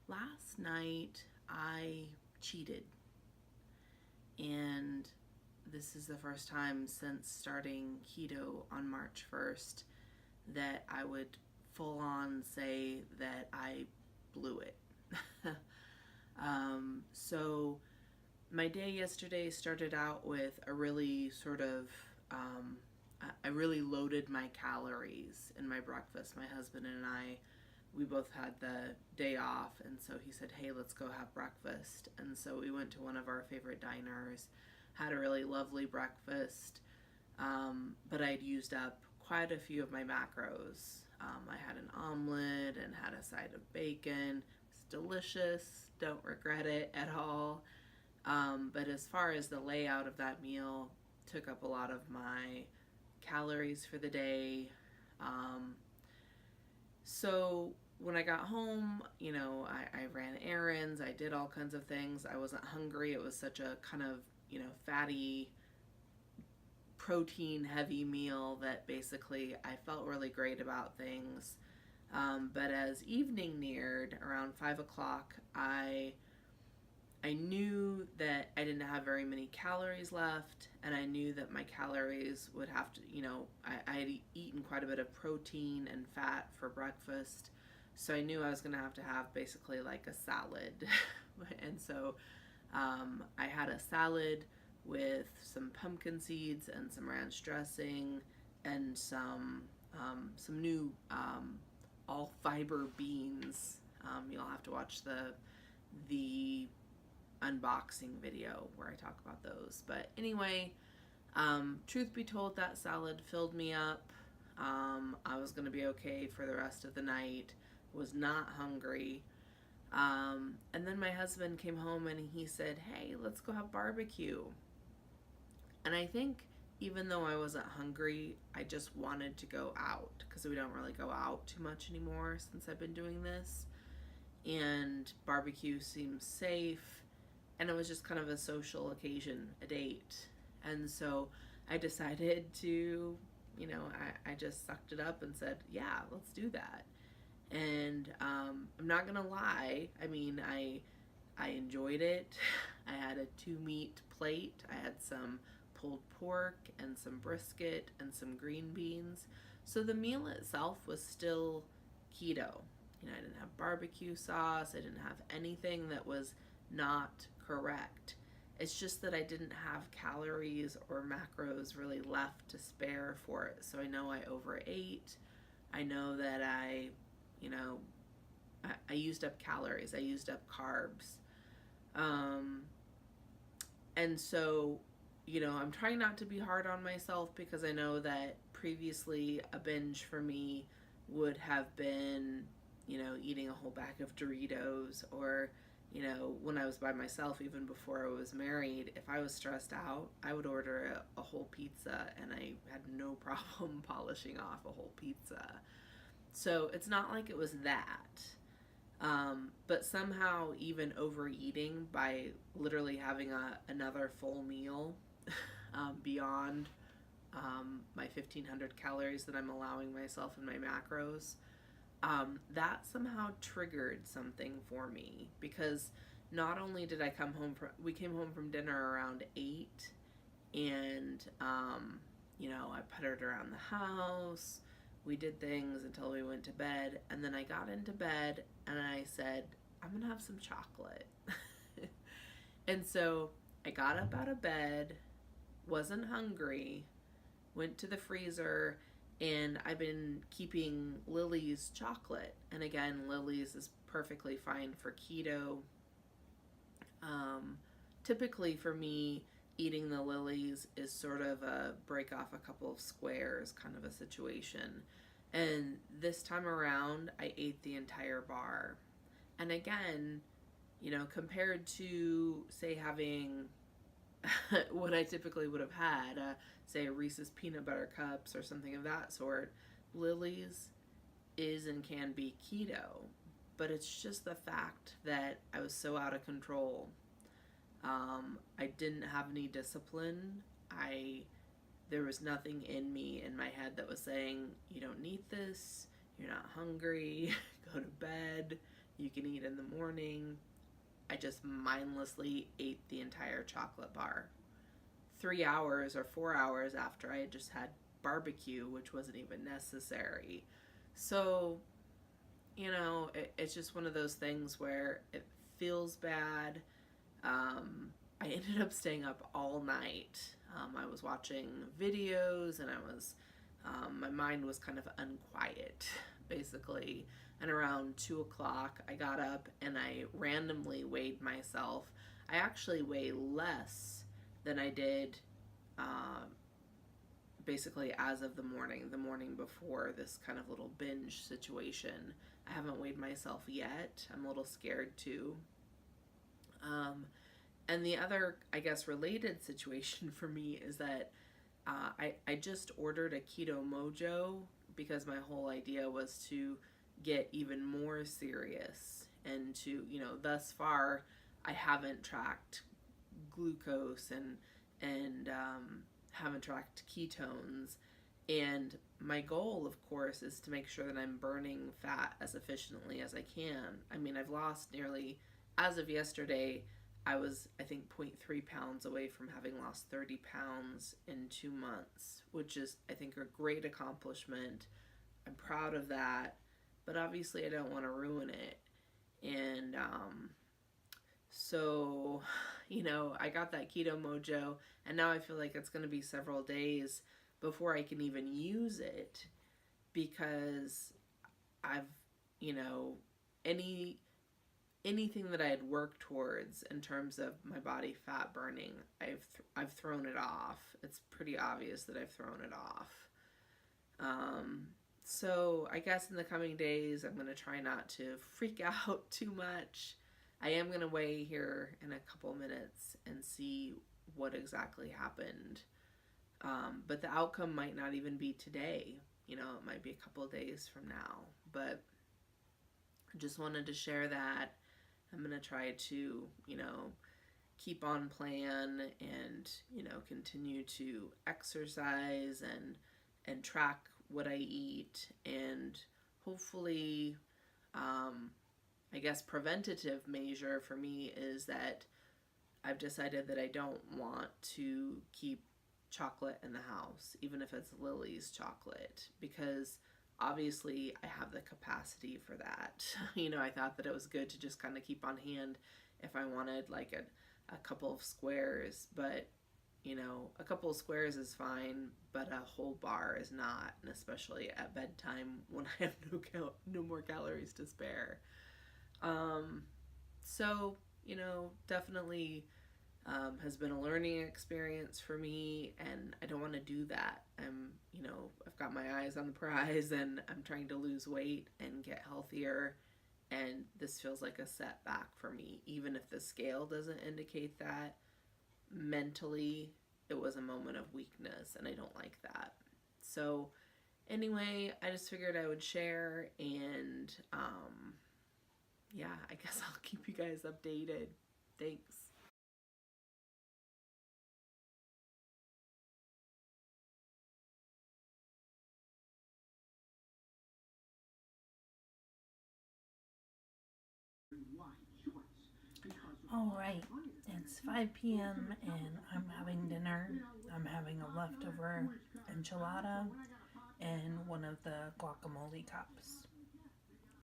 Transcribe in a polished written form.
Last night I cheated, and this is the first time since starting keto on March 1st that I would full on say that I blew it. So my day yesterday started out with a really sort of, I really loaded my calories in my breakfast. My husband and I, we both had the day off, and so he said, hey, let's go have breakfast. And so we went to one of our favorite diners, had a really lovely breakfast, but I'd used up quite a few of my macros. I had an omelet and had a side of bacon. It's delicious, don't regret it at all. But as far as the layout of that meal, took up a lot of my calories for the day. So when I got home, I ran errands, I did all kinds of things. I wasn't hungry. It was such a kind of, fatty, protein heavy meal that basically I felt really great about things. But as evening neared, around 5 o'clock, I knew that I didn't have very many calories left, and I knew that my calories would have to, I had eaten quite a bit of protein and fat for breakfast, so I knew I was going to have basically like a salad. And so I had a salad with some pumpkin seeds and some ranch dressing and some new all fiber beans. You'll have to watch the unboxing video where I talk about those. But anyway, truth be told, that salad filled me up. I was going to be okay for the rest of the night. Was not hungry. And then my husband came home and he said, hey, let's go have barbecue. And I think even though I wasn't hungry, I just wanted to go out because we don't really go out too much anymore since I've been doing this. And barbecue seems safe. And it was just kind of a social occasion, a date. And so I decided to, I just sucked it up and said, yeah, let's do that. And I'm not going to lie. I mean, I enjoyed it. I had a 2-meat plate. I had some pulled pork and some brisket and some green beans. So the meal itself was still keto. I didn't have barbecue sauce. I didn't have anything that was not correct. It's just that I didn't have calories or macros really left to spare for it. So I know I overate. I know that I used up calories. I used up carbs. And so, I'm trying not to be hard on myself because I know that previously a binge for me would have been, eating a whole bag of Doritos, or, when I was by myself, even before I was married, if I was stressed out, I would order a whole pizza, and I had no problem polishing off a whole pizza. So it's not like it was that. But somehow even overeating by literally having another full meal beyond my 1,500 calories that I'm allowing myself in my macros, that somehow triggered something for me, because not only did we came home from dinner around 8, and I puttered around the house, we did things until we went to bed, and then I got into bed and I said, I'm gonna have some chocolate. And so I got up out of bed, wasn't hungry, went to the freezer, and I've been keeping Lily's chocolate. And again, Lily's is perfectly fine for keto. Typically for me, eating the Lily's is sort of a break off a couple of squares kind of a situation. And this time around, I ate the entire bar. And again, compared to, say, having what I typically would have had, say, a Reese's peanut butter cups or something of that sort, Lily's is and can be keto. But it's just the fact that I was so out of control. I didn't have any discipline. There was nothing in me, in my head, that was saying, you don't need this, you're not hungry, go to bed, You can eat in the morning. I just mindlessly ate the entire chocolate bar. 3 hours or 4 hours after I had just had barbecue, which wasn't even necessary. So, it's just one of those things where it feels bad. I ended up staying up all night. I was watching videos and my mind was kind of unquiet, basically. And around 2 o'clock, I got up and I randomly weighed myself. I actually weigh less than I did basically as of the morning before this kind of little binge situation. I haven't weighed myself yet. I'm a little scared too. And the other, I guess, related situation for me is that I just ordered a Keto Mojo because my whole idea was to get even more serious and to, thus far I haven't tracked glucose and haven't tracked ketones. And my goal, of course, is to make sure that I'm burning fat as efficiently as I can. I mean, I've lost nearly, as of yesterday, I was, I think, 0.3 pounds away from having lost 30 pounds in 2 months, which is, I think, a great accomplishment. I'm proud of that, but obviously I don't want to ruin it. And so, I got that Keto Mojo, and now I feel like it's going to be several days before I can even use it because I've, anything that I had worked towards in terms of my body fat burning, I've thrown it off. It's pretty obvious that I've thrown it off. So I guess in the coming days, I'm going to try not to freak out too much. I am going to weigh here in a couple minutes and see what exactly happened. But the outcome might not even be today. It might be a couple of days from now. But I just wanted to share that. I'm going to try to, keep on plan and, continue to exercise and track what I eat. And hopefully, I guess preventative measure for me is that I've decided that I don't want to keep chocolate in the house, even if it's Lily's chocolate, because obviously I have the capacity for that. I thought that it was good to just kind of keep on hand if I wanted like a couple of squares, but a couple of squares is fine, but a whole bar is not, and especially at bedtime when I have no more calories to spare. So, definitely has been a learning experience for me, and I don't want to do that. I've got my eyes on the prize, and I'm trying to lose weight and get healthier, and this feels like a setback for me. Even if the scale doesn't indicate that, mentally, it was a moment of weakness, and I don't like that. So, anyway, I just figured I would share, and yeah, I guess I'll keep you guys updated. Thanks. All right, it's 5 p.m. and I'm having dinner. I'm having a leftover enchilada and one of the guacamole cups.